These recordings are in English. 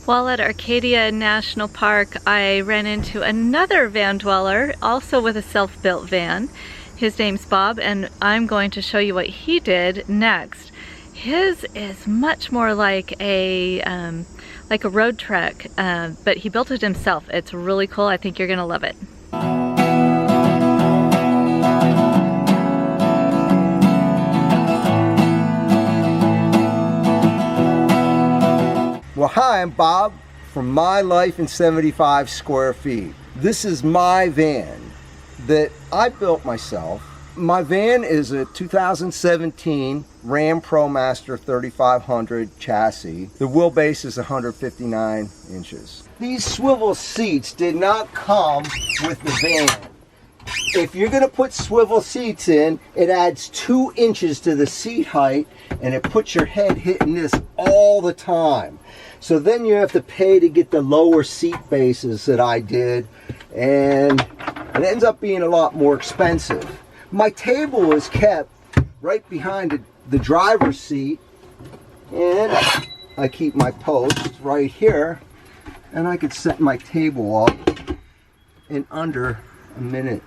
While at Acadia National Park, I ran into another van dweller, also with a self-built van. His name's Bob, and I'm going to show you what he did next. His is much more like a road trek, but he built it himself. It's really cool. I think you're gonna love it. Well, hi, I'm Bob from My Life in 75 Square Feet. This is my van that I built myself. My van is a 2017 Ram ProMaster 3500 chassis. The wheelbase is 159 inches. These swivel seats did not come with the van. If you're going to put swivel seats in, it adds 2 inches to the seat height, and it puts your head hitting this all the time. So then you have to pay to get the lower seat bases that I did, and it ends up being a lot more expensive. My table is kept right behind the driver's seat, and I keep my posts right here, and I could set my table up in under a minute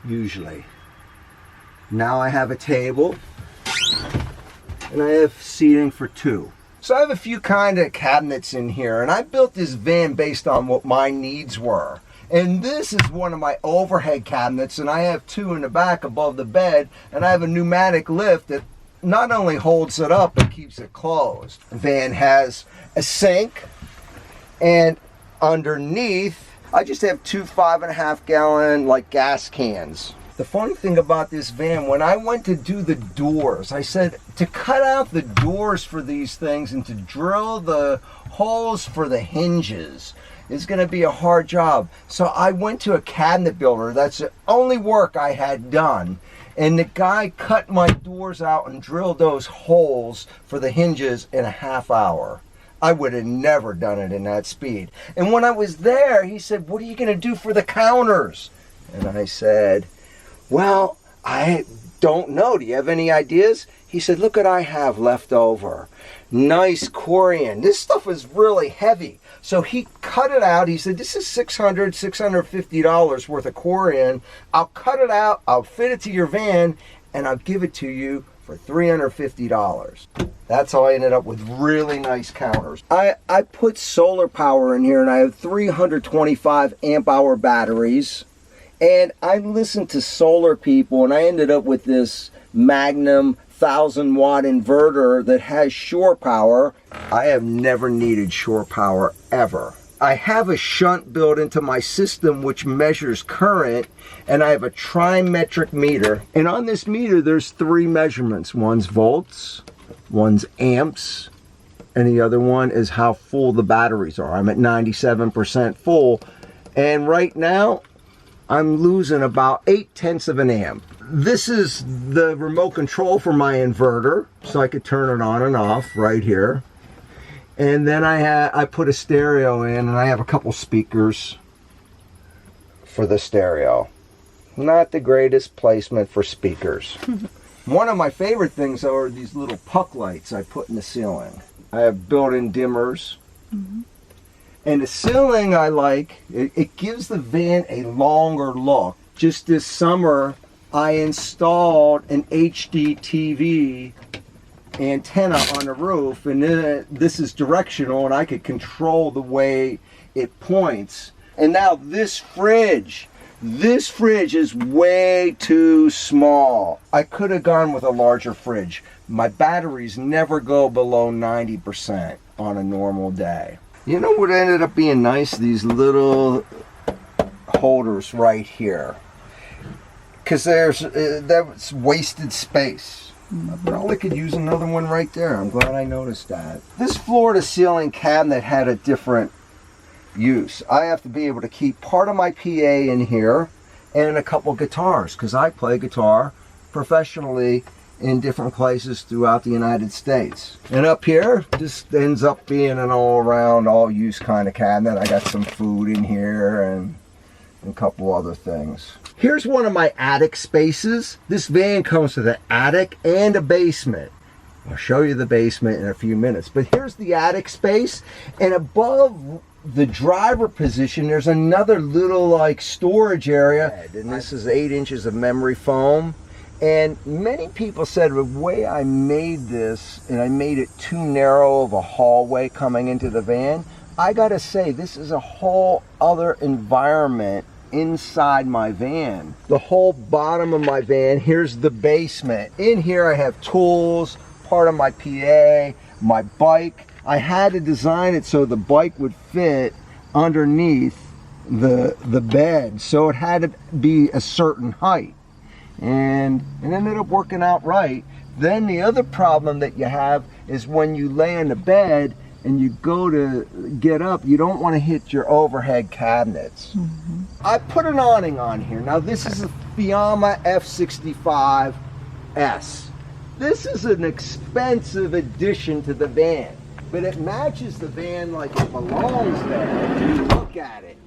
usually. Now I have a table, and I have seating for 2. So I have a few kind of cabinets in here, and I built this van based on what my needs were. And this is one of my overhead cabinets, and I have 2 in the back above the bed, and I have a pneumatic lift that not only holds it up, but keeps it closed. The van has a sink, and underneath, I just have 2 5.5 gallon gas cans. The funny thing about this van, when I went to do the doors, I said to cut out the doors for these things and to drill the holes for the hinges is going to be a hard job. So I went to a cabinet builder. That's the only work I had done. And the guy cut my doors out and drilled those holes for the hinges in a half hour. I would have never done it in that speed. And when I was there, he said, "What are you going to do for the counters?" And I said, "Well, I don't know. Do you have any ideas?" He said, "Look what I have left over. Nice corian. This stuff is really heavy." So he cut it out. He said, "This is $650 worth of corian. I'll cut it out. I'll fit it to your van, and I'll give it to you for $350. That's how I ended up with really nice counters. I put solar power in here, and I have 325 amp hour batteries. And I listened to solar people, and I ended up with this Magnum 1000-watt inverter that has shore power. I have never needed shore power ever. I have a shunt built into my system which measures current, and I have a trimetric meter. And on this meter there's 3 measurements. One's volts, one's amps, and the other one is how full the batteries are. I'm at 97% full, and right now I'm losing about 0.8 of an amp. This is the remote control for my inverter, so I could turn it on and off right here. And then I put a stereo in, and I have a couple speakers for the stereo. Not the greatest placement for speakers. One of my favorite things are these little puck lights I put in the ceiling. I have built-in dimmers. And the ceiling I like, it gives the van a longer look. Just this summer, I installed an HD TV antenna on the roof, and this is directional, and I could control the way it points. And now this fridge is way too small. I could have gone with a larger fridge. My batteries never go below 90% on a normal day. You know what ended up being nice? These little holders right here. Because that's wasted space. I probably could use another one right there. I'm glad I noticed that. This floor-to-ceiling cabinet had a different use. I have to be able to keep part of my PA in here and a couple guitars, because I play guitar professionally in different places throughout the United States. And up here, this ends up being an all-around, all-use kind of cabinet. I got some food in here and a couple other things. Here's one of my attic spaces. This van comes with an attic and a basement. I'll show you the basement in a few minutes. But here's the attic space, and above the driver position, there's another little like storage area. And this is 8 inches of memory foam. And many people said the way I made this, and I made it too narrow of a hallway coming into the van, I gotta say, this is a whole other environment inside my van. The whole bottom of my van, here's the basement. In here I have tools, part of my PA, my bike. I had to design it so the bike would fit underneath the bed, so it had to be a certain height. And it ended up working out right. Then the other problem that you have is when you lay in the bed and you go to get up, you don't want to hit your overhead cabinets. Mm-hmm. I put an awning on here. Now this is a Fiamma F65S. This is an expensive addition to the van, but it matches the van like it belongs there. If you look at it.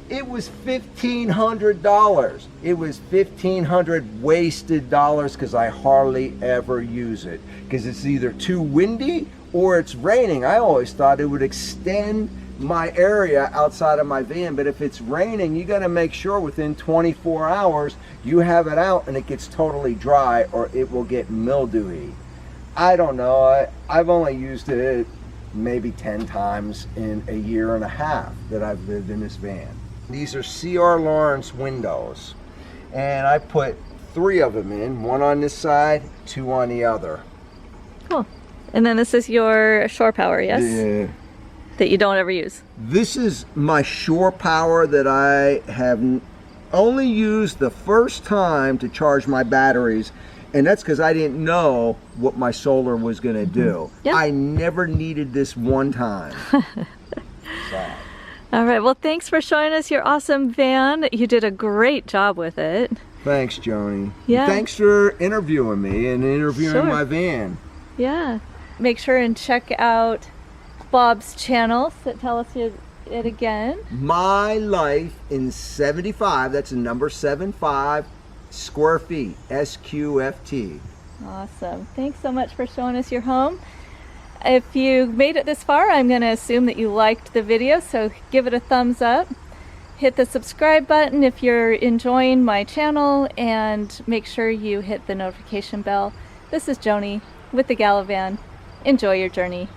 It was $1,500. It was $1,500 wasted dollars because I hardly ever use it because it's either too windy or it's raining. I always thought it would extend my area outside of my van, but if it's raining, you got to make sure within 24 hours you have it out and it gets totally dry or it will get mildewy. I don't know. I've only used it maybe 10 times in a year and a half that I've lived in this van. These are C.R. Lawrence windows, and I put 3 of them in, 1 on this side, 2 on the other. Cool. And then this is your shore power, yes? Yeah. That you don't ever use. This is my shore power that I have only used the first time to charge my batteries, and that's because I didn't know what my solar was going to do. Yeah. I never needed this one time. So. All right, well, thanks for showing us your awesome van. You did a great job with it. Thanks, Joni. Yeah. Thanks for interviewing me and interviewing Sure. my van. Yeah. Make sure and check out Bob's channel. So tell us it again. My life in 75, that's a number 75 square feet, SQFT. Awesome. Thanks so much for showing us your home. If you made it this far, I'm going to assume that you liked the video, so give it a thumbs up. Hit the subscribe button if you're enjoying my channel, and make sure you hit the notification bell. This is Joni with the Galavan. Enjoy your journey.